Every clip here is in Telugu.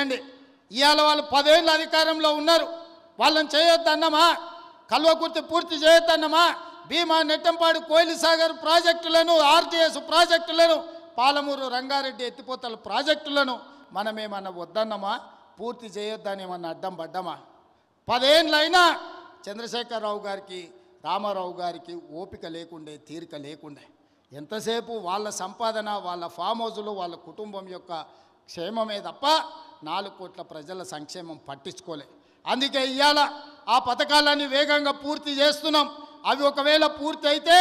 చేయండి. ఇవాళ వాళ్ళు 10 ఏళ్ళు అధికారంలో ఉన్నారు, వాళ్ళని చేయొద్దన్నమా? కల్వకుర్తి పూర్తి చేయొద్దన్నమా? భీమా, నెట్టంపాడు, కోయిలి సాగర్ ప్రాజెక్టులను, ఆర్టీఎస్ ప్రాజెక్టులను, పాలమూరు రంగారెడ్డి ఎత్తిపోతల ప్రాజెక్టులను మనమేమన్నా వద్దన్నమా? పూర్తి చేయొద్దని ఏమన్నా అడ్డం పడ్డామా? 10 ఏళ్ళైనా చంద్రశేఖరరావు గారికి, రామారావు గారికి ఓపిక లేకుండే, తీరిక లేకుండే. ఎంతసేపు వాళ్ళ సంపాదన, వాళ్ళ ఫామ్ హౌజులు, వాళ్ళ కుటుంబం యొక్క క్షేమమే తప్ప 4 కోట్ల ప్రజల సంక్షేమం పట్టించుకోలే. అందుకే ఇవాళ ఆ పథకాలన్నీ వేగంగా పూర్తి చేస్తున్నాం. అవి ఒకవేళ పూర్తి అయితే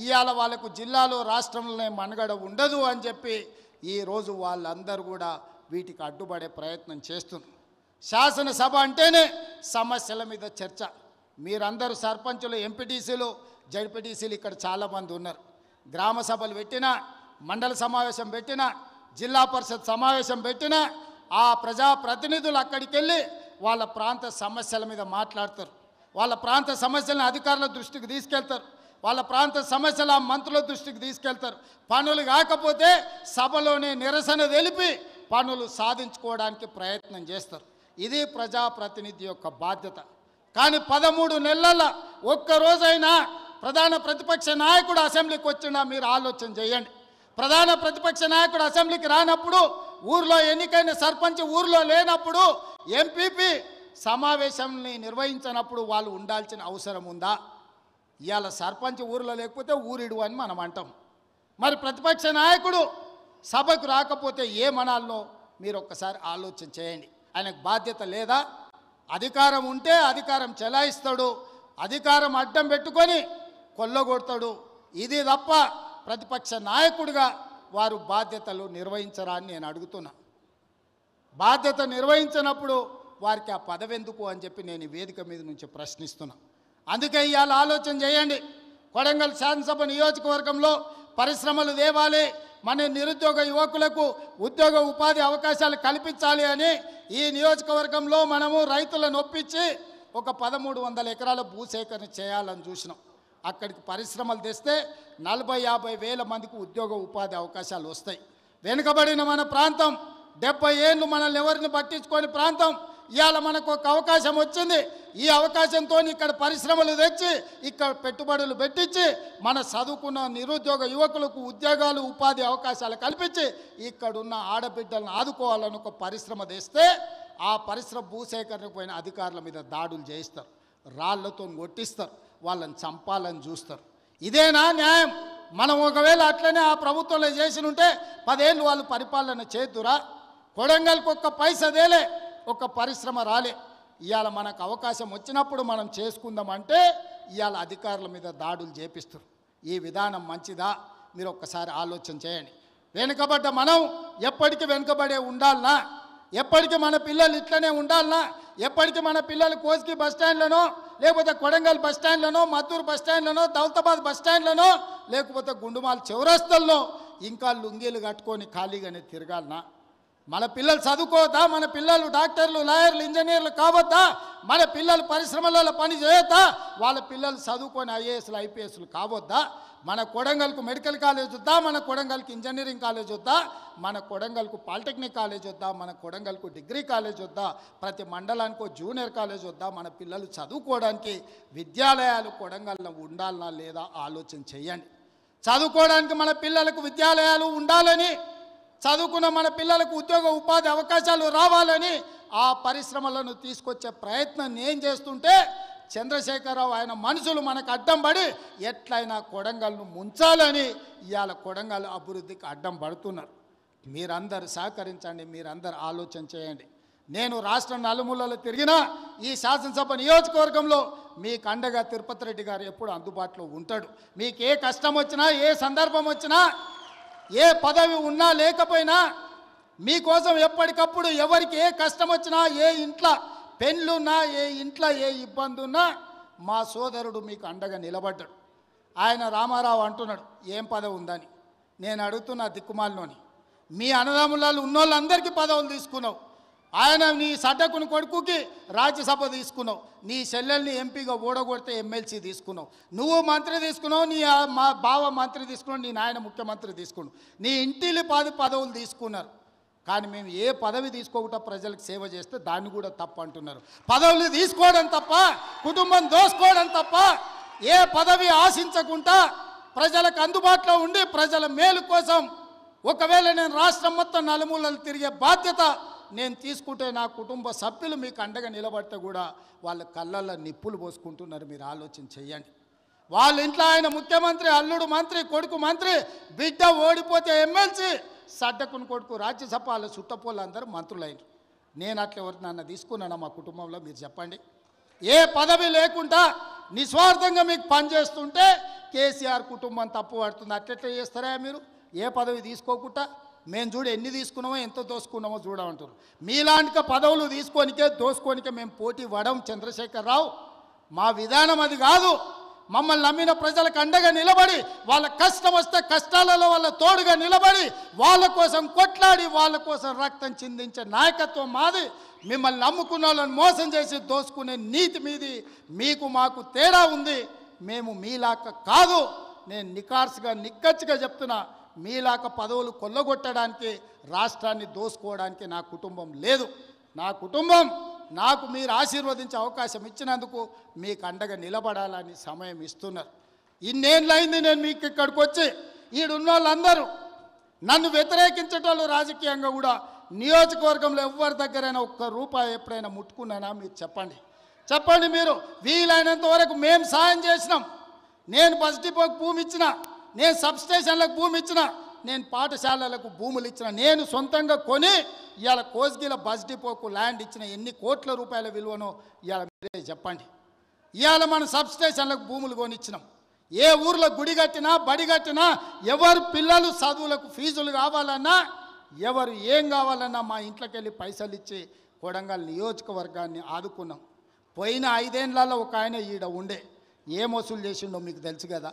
ఇవాళ వాళ్ళకు జిల్లాలో, రాష్ట్రంలోనే మనుగడ ఉండదు అని చెప్పి ఈరోజు వాళ్ళందరూ కూడా వీటికి అడ్డుపడే ప్రయత్నం చేస్తున్నారు. శాసనసభ అంటేనే సమస్యల మీద చర్చ. మీరందరూ సర్పంచులు, ఎంపీటీసీలు, జడ్పీటీసీలు ఇక్కడ చాలామంది ఉన్నారు. గ్రామ సభలు పెట్టినా, మండల సమావేశం పెట్టినా, జిల్లా పరిషత్ సమావేశం పెట్టినా ఆ ప్రజాప్రతినిధులు అక్కడికి వెళ్ళి వాళ్ళ ప్రాంత సమస్యల మీద మాట్లాడతారు. వాళ్ళ ప్రాంత సమస్యలను అధికారుల దృష్టికి తీసుకెళ్తారు. వాళ్ళ ప్రాంత సమస్యల మంత్రుల దృష్టికి తీసుకెళ్తారు. పనులు కాకపోతే సభలోనే నిరసన తెలిపి పనులు సాధించుకోవడానికి ప్రయత్నం చేస్తారు. ఇది ప్రజాప్రతినిధి యొక్క బాధ్యత. కానీ 13 నెలల ఒక్కరోజైనా ప్రధాన ప్రతిపక్ష నాయకుడు అసెంబ్లీకి వచ్చినా మీరు ఆలోచన చేయండి. ప్రధాన ప్రతిపక్ష నాయకుడు అసెంబ్లీకి రానప్పుడు, ఊర్లో ఎన్నికైన సర్పంచ్ ఊర్లో లేనప్పుడు, ఎంపీపీ సమావేశాన్ని నిర్వహించినప్పుడు వాళ్ళు ఉండాల్సిన అవసరం ఉందా? ఇవాళ సర్పంచ్ ఊర్లో లేకపోతే ఊరిడు అని మనం అంటాం. మరి ప్రతిపక్ష నాయకుడు సభకు రాకపోతే ఏమనాలనో మీరు ఒక్కసారి ఆలోచన చేయండి. ఆయనకు బాధ్యత లేదా? అధికారం ఉంటే అధికారం చెలాయిస్తాడు, అధికారం అడ్డం పెట్టుకొని కొల్లగొడతాడు. ఇది తప్ప ప్రతిపక్ష నాయకుడిగా వారు బాధ్యతలు నిర్వహించరా అని నేను అడుగుతున్నా. బాధ్యత నిర్వహించినప్పుడు వారికి ఆ పదవి ఎందుకు అని చెప్పి నేను ఈ వేదిక మీద నుంచి ప్రశ్నిస్తున్నా. అందుకే ఇవాళ ఆలోచన చేయండి. కొడంగల్ శాసనసభ నియోజకవర్గంలో పరిశ్రమలు తేవాలి, మన నిరుద్యోగ యువకులకు ఉద్యోగ ఉపాధి అవకాశాలు కల్పించాలి అని ఈ నియోజకవర్గంలో మనము రైతులను ఒప్పించి ఒక 1300 ఎకరాల భూసేకరణ చేయాలని చూసినాం. అక్కడికి పరిశ్రమలు తెస్తే 40-50 వేల మందికి ఉద్యోగ ఉపాధి అవకాశాలు వస్తాయి. వెనుకబడిన మన ప్రాంతం, 70 ఏళ్ళు మనల్ని ఎవరిని పట్టించుకొని ప్రాంతం, ఇవాళ మనకు ఒక అవకాశం వచ్చింది. ఈ అవకాశంతో ఇక్కడ పరిశ్రమలు తెచ్చి, ఇక్కడ పెట్టుబడులు పెట్టించి, మన చదువుకున్న నిరుద్యోగ యువకులకు ఉద్యోగాలు, ఉపాధి అవకాశాలు కల్పించి ఇక్కడున్న ఆడబిడ్డలను ఆదుకోవాలని ఒక పరిశ్రమ తెస్తే ఆ పరిశ్రమ భూసేకరణకు పోయిన అధికారుల మీద దాడులు చేయిస్తారు, రాళ్లతో కొట్టిస్తారు, వాళ్ళని చంపాలని చూస్తారు. ఇదేనా న్యాయం? మనం ఒకవేళ అట్లనే ఆ ప్రభుత్వంలో చేసి ఉంటే 10 ఏళ్ళు వాళ్ళు పరిపాలన చేతురా? కొడంగల్కి ఒక్క పైసదేలే, ఒక పరిశ్రమ రాలే. ఇవాళ మనకు అవకాశం వచ్చినప్పుడు మనం చేసుకుందామంటే ఇవాళ అధికారుల మీద దాడులు చేపిస్తారు. ఈ విధానం మంచిదా? మీరు ఒక్కసారి ఆలోచన చేయండి. వెనుకబడ్డ మనం ఎప్పటికీ వెనుకబడే ఉండాలనా? ఎప్పటికీ మన పిల్లలు ఇట్లనే ఉండాలనా? ఎప్పటికీ మన పిల్లలు కోస్కి బస్టాండ్లనో, లేకపోతే కొడంగల్ బస్టాండ్లనో, మద్దూరు బస్టాండ్లనో, దౌలతాబాద్ బస్టాండ్లనో, లేకపోతే గుండుమాల చౌరస్తల్లో ఇంకా లుంగీలు కట్టుకొని ఖాళీగానే తిరగాలనా? మన పిల్లలు చదువుకోవద్దా? మన పిల్లలు డాక్టర్లు, లాయర్లు, ఇంజనీర్లు కావద్దా? మన పిల్లలు పరిశ్రమలలో పని చేయొద్దా? వాళ్ళ పిల్లలు చదువుకొని ఐఏఎస్లు, ఐపీఎస్లు కావద్దా? మన కొడంగల్కు మెడికల్ కాలేజ్ వద్దా? మన కొడంగల్కి ఇంజనీరింగ్ కాలేజ్ వద్దా? మన కొడంగల్కు పాలిటెక్నిక్ కాలేజ్ వద్దా? మన కొడంగల్కు డిగ్రీ కాలేజ్ వద్దా? ప్రతి మండలానికి జూనియర్ కాలేజ్ వద్దా? మన పిల్లలు చదువుకోవడానికి విద్యాలయాలు కొడంగల్లో ఉండాలనా లేదా ఆలోచన చేయండి. చదువుకోవడానికి మన పిల్లలకు విద్యాలయాలు ఉండాలని, చదువుకున్న మన పిల్లలకు ఉద్యోగ ఉపాధి అవకాశాలు రావాలని ఆ పరిశ్రమలను తీసుకొచ్చే ప్రయత్నం నేను చేస్తుంటే చంద్రశేఖరరావు ఆయన మనుషులు మనకు అడ్డం పడి ఎట్లయినా కొడంగల్ను ముంచాలని ఇవాళ కొడంగల్ అభివృద్ధికి అడ్డం పడుతున్నారు. మీరందరూ సహకరించండి, మీరందరూ ఆలోచన చేయండి. నేను రాష్ట్రం నలుమూలలో తిరిగినా ఈ శాసనసభ నియోజకవర్గంలో మీకు అండగా తిరుపతి రెడ్డి గారు ఎప్పుడు అందుబాటులో ఉంటాడు. మీకు ఏ కష్టం వచ్చినా, ఏ సందర్భం వచ్చినా, ఏ పదవి ఉన్నా లేకపోయినా మీకోసం ఎప్పటికప్పుడు ఎవరికి ఏ కష్టం వచ్చినా, ఏ ఇంట్లో పెళ్ళున్నా, ఏ ఇంట్లో ఏ ఇబ్బంది ఉన్నా మా సోదరుడు మీకు అండగా నిలబడ్డాడు. ఆయన రామారావు అంటున్నాడు ఏం పదవి ఉందని. నేను అడుగుతున్నా దిక్కుమాలినోని, మీ అన్నదమ్ములలో ఉన్నోళ్ళందరికీ పదవులు తీసుకున్నావు. ఆయన నీ సడ్డకుని కొడుకుకి రాజ్యసభ తీసుకున్నావు, నీ చెల్లెల్ని ఎంపీగా ఓడగొడితే ఎమ్మెల్సీ తీసుకున్నావు, నువ్వు మంత్రి తీసుకున్నావు, నీ మా బావ మంత్రి తీసుకున్నావు, నీ నాయన ముఖ్యమంత్రి తీసుకున్నావు, నీ ఇంటిలి 10 పదవులు తీసుకున్నారు. కానీ మేము ఏ పదవి తీసుకోకుండా ప్రజలకు సేవ చేస్తే దాన్ని కూడా తప్పు అంటున్నారు. పదవులు తీసుకోవడం తప్ప, కుటుంబం దోసుకోవడం తప్ప, ఏ పదవి ఆశించకుండా ప్రజలకు అందుబాటులో ఉండి ప్రజల మేలు కోసం ఒకవేళ నేను రాష్ట్రం మొత్తం నలుమూలలు తిరిగే బాధ్యత నేను తీసుకుంటే నా కుటుంబ సభ్యులు మీకు అండగా నిలబడితే కూడా వాళ్ళ కళ్ళల్లో నిప్పులు పోసుకుంటున్నారు. మీరు ఆలోచన చెయ్యండి. వాళ్ళ ఇంట్లో ఆయన ముఖ్యమంత్రి, అల్లుడు మంత్రి, కొడుకు మంత్రి, బిడ్డ ఓడిపోతే ఎమ్మెల్సీ, సడ్డకుని కొడుకు రాజ్యసభ, వాళ్ళ చుట్టపోళ్ళు అందరూ మంత్రులైనరు. నేను అట్లా ఎవరు నన్ను తీసుకున్నాను మా కుటుంబంలో? మీరు చెప్పండి. ఏ పదవి లేకుండా నిస్వార్థంగా మీకు పనిచేస్తుంటే కేసీఆర్ కుటుంబం తప్పు పడుతుంది. అట్లెట్లా చేస్తారా మీరు? ఏ పదవి తీసుకోకుండా మేము చూడు ఎన్ని తీసుకున్నామో ఎంత దోసుకున్నామో చూడమంటారు. మీలాంటి పదవులు తీసుకోనికే దోసుకోనికే మేము పోటీ పడం చంద్రశేఖరరావు. మా విధానం అది కాదు. మమ్మల్ని నమ్మిన ప్రజలకు అండగా నిలబడి, వాళ్ళ కష్టం వస్తే కష్టాలలో వాళ్ళ తోడుగా నిలబడి, వాళ్ళ కోసం కొట్లాడి, వాళ్ళ కోసం రక్తం చిందించే నాయకత్వం మాది. మిమ్మల్ని నమ్ముకున్న వాళ్ళని మోసం చేసి దోసుకునే నీతి మీది. మీకు మాకు తేడా ఉంది. మేము మీలాక కాదు. నేను నికార్సుగా నిక్కచ్చిగా చెప్తున్నా, మీలాక పదవులు కొల్లగొట్టడానికి, రాష్ట్రాన్ని దోసుకోవడానికి నా కుటుంబం లేదు. నా కుటుంబం నాకు మీరు ఆశీర్వదించే అవకాశం ఇచ్చినందుకు మీకు అండగా నిలబడాలని సమయం ఇస్తున్నారు. ఇన్నేళ్ళైంది నేను మీకు ఇక్కడికి వచ్చి. ఈడున్న వాళ్ళందరూ నన్ను వ్యతిరేకించేటోళ్ళు రాజకీయంగా కూడా నియోజకవర్గంలో ఎవరి దగ్గరైనా ఒక్క రూపాయి ఎప్పుడైనా ముట్టుకున్నానా? మీరు చెప్పండి. చెప్పండి. మీరు వీలైనంత వరకు మేము సాయం చేసినాం. నేను బస్ డిపోకి భూమి ఇచ్చిన, నేను సబ్స్టేషన్లకు భూమి ఇచ్చిన, నేను పాఠశాలలకు భూములు ఇచ్చిన, నేను సొంతంగా కొని ఇవాళ కోస్గిల బస్ డిపోకు ల్యాండ్ ఇచ్చిన. ఎన్ని కోట్ల రూపాయల విలువనో ఇవాళ మీరే చెప్పండి. ఇవాళ మన సబ్స్టేషన్లకు భూములు కొనిచ్చినాం. ఏ ఊర్లో గుడి కట్టినా, బడి కట్టినా, ఎవరు పిల్లలు చదువులకు ఫీజులు కావాలన్నా, ఎవరు ఏం కావాలన్నా మా ఇంట్లోకి వెళ్ళి పైసలు ఇచ్చి కొడంగల్ నియోజకవర్గాన్ని ఆదుకున్నాం. పోయిన 5 ఏళ్లలో ఒక ఆయన ఈడ ఉండే ఏం వసూలు చేసిండో మీకు తెలుసు కదా.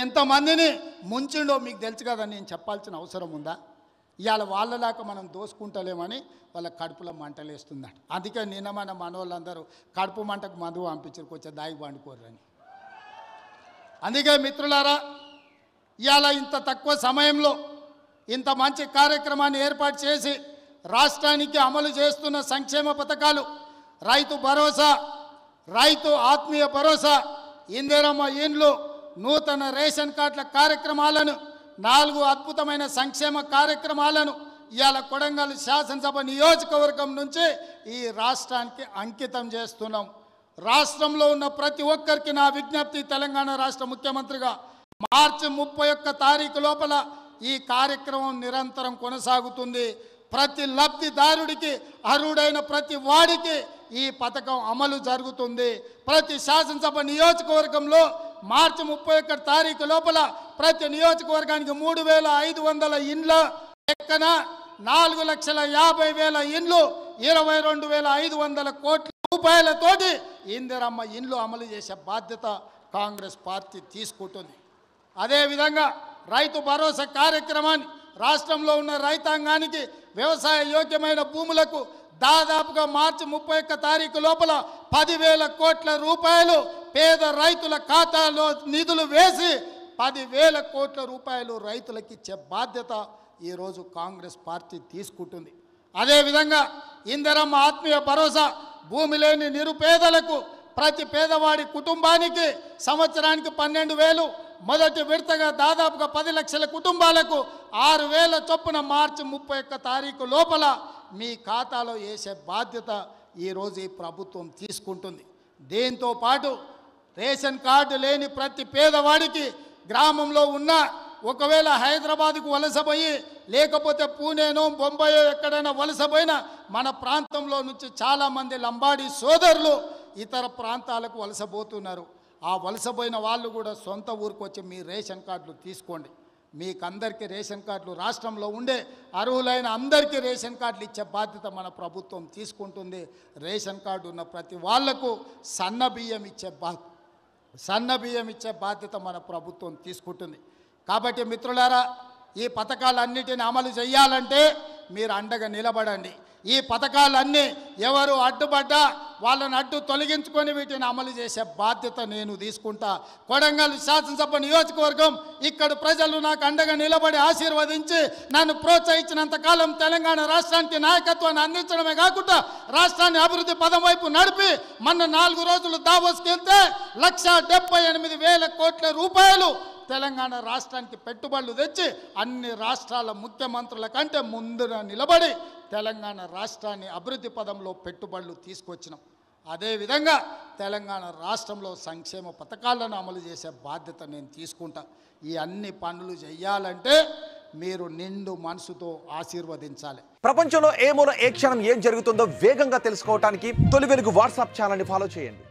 ఎంతమందిని ముంచిండో మీకు తెలుసు కదా. నేను చెప్పాల్సిన అవసరం ఉందా? ఇవాళ వాళ్ళలాగా మనం దోసుకుంటలేమని వాళ్ళ కడుపులో మంటలేస్తున్నాడు. అందుకే నిన్న మన మనోళ్ళందరూ కడుపు మంటకు మందు పంపించారు, కొంచెం దాగి పండుకోరని. అందుకే మిత్రులారా, ఇవాళ ఇంత తక్కువ సమయంలో ఇంత మంచి కార్యక్రమాన్ని ఏర్పాటు చేసి రాష్ట్రానికి అమలు చేస్తున్న సంక్షేమ పథకాలు, రైతు భరోసా, రైతు ఆత్మీయ భరోసా, ఇందిరమ్మ ఇండ్లు, నూతన రేషన్ కార్డుల కార్యక్రమాలను, 4 అద్భుతమైన సంక్షేమ కార్యక్రమాలను ఇవాళ కొడంగల్ శాసనసభ నియోజకవర్గం నుంచి ఈ రాష్ట్రానికి అంకితం చేస్తున్నాం. రాష్ట్రంలో ఉన్న ప్రతి ఒక్కరికి నా విజ్ఞప్తి, తెలంగాణ రాష్ట్ర ముఖ్యమంత్రిగా మార్చి 31 తారీఖు లోపల ఈ కార్యక్రమం నిరంతరం కొనసాగుతుంది. ప్రతి లబ్ధిదారుడికి, అర్హుడైన ప్రతి వాడికి ఈ పథకం అమలు జరుగుతుంది. ప్రతి శాసనసభ నియోజకవర్గంలో మార్చి 31 తారీఖు లోపల ప్రతి నియోజకవర్గానికి 3500 ఇండ్ల లెక్కన 4,50,000 ఇండ్లు, 22,500 కోట్ల రూపాయలతోటి ఇందిరమ్మ ఇండ్లు అమలు చేసే బాధ్యత కాంగ్రెస్ పార్టీ తీసుకుంటుంది. అదేవిధంగా రైతు భరోసా కార్యక్రమాన్ని రాష్ట్రంలో ఉన్న రైతాంగానికి వ్యవసాయ యోగ్యమైన భూములకు దాదాపుగా మార్చి 31 తారీఖు లోపల 10,000 కోట్ల రూపాయలు పేద రైతుల ఖాతాలో నిధులు వేసి 10,000 కోట్ల రూపాయలు రైతులకు ఇచ్చే బాధ్యత ఈరోజు కాంగ్రెస్ పార్టీ తీసుకుంటుంది. అదేవిధంగా ఇందిరమ్మ ఆత్మీయ భరోసా, భూమి లేని నిరుపేదలకు ప్రతి పేదవాడి కుటుంబానికి సంవత్సరానికి 12,000, మొదటి విడతగా దాదాపుగా 10 లక్షల కుటుంబాలకు 6,000 చొప్పున మార్చి 31 తారీఖు లోపల మీ ఖాతాలో వేసే బాధ్యత ఈరోజు ఈ ప్రభుత్వం తీసుకుంటుంది. దీంతో పాటు రేషన్ కార్డు లేని ప్రతి పేదవాడికి గ్రామంలో ఉన్న, ఒకవేళ హైదరాబాద్కు వలసపోయి లేకపోతే పూణేనో బొంబాయో ఎక్కడైనా వలసపోయినా మన ప్రాంతంలో నుంచి చాలామంది లంబాడీ సోదరులు ఇతర ప్రాంతాలకు వలసపోతున్నారు. ఆ వలసపోయిన వాళ్ళు కూడా సొంత ఊరికి వచ్చి మీ రేషన్ కార్డులు తీసుకోండి. మీకందరికీ రేషన్ కార్డులు, రాష్ట్రంలో ఉండే అర్హులైన అందరికీ రేషన్ కార్డులు ఇచ్చే బాధ్యత మన ప్రభుత్వం తీసుకుంటుంది. రేషన్ కార్డు ఉన్న ప్రతి వాళ్లకు సన్న బియ్యం ఇచ్చే బాధ్యత మన ప్రభుత్వం తీసుకుంటుంది. కాబట్టి మిత్రులారా, ఈ పథకాలన్నిటిని అమలు చేయాలంటే మీరు అండగా నిలబడండి. ఈ పథకాలన్నీ ఎవరు అడ్డుపడ్డా వాళ్ళని అడ్డు తొలగించుకొని వీటిని అమలు చేసే బాధ్యత నేను తీసుకుంటా. కొడంగల్ శాసనసభ నియోజకవర్గం ఇక్కడ ప్రజలు నాకు అండగా నిలబడి ఆశీర్వదించి నన్ను ప్రోత్సహించినంత కాలం తెలంగాణ రాష్ట్రానికి నాయకత్వాన్ని అందించడమే కాకుండా రాష్ట్రాన్ని అభివృద్ధి పదం వైపు నడిపి మొన్న 4 రోజులు దావోస్కి వెళ్తే 1,78,000 కోట్ల రూపాయలు తెలంగాణ రాష్ట్రానికి పెట్టుబడులు తెచ్చి అన్ని రాష్ట్రాల ముఖ్యమంత్రుల కంటే ముందున నిలబడి తెలంగాణ రాష్ట్రాన్ని అభివృద్ధి పదంలో పెట్టుబడులు తీసుకొచ్చినాం. అదేవిధంగా తెలంగాణ రాష్ట్రంలో సంక్షేమ పథకాలను అమలు చేసే బాధ్యత నేను తీసుకుంటా. ఈ అన్ని పనులు చేయాలంటే మీరు నిండు మనసుతో ఆశీర్వదించాలి. ప్రపంచంలో ఏ మూల ఏ క్షణం ఏం జరుగుతుందో వేగంగా తెలుసుకోవడానికి తొలి వెలుగు వాట్సాప్ ఛానల్ని ఫాలో చేయండి.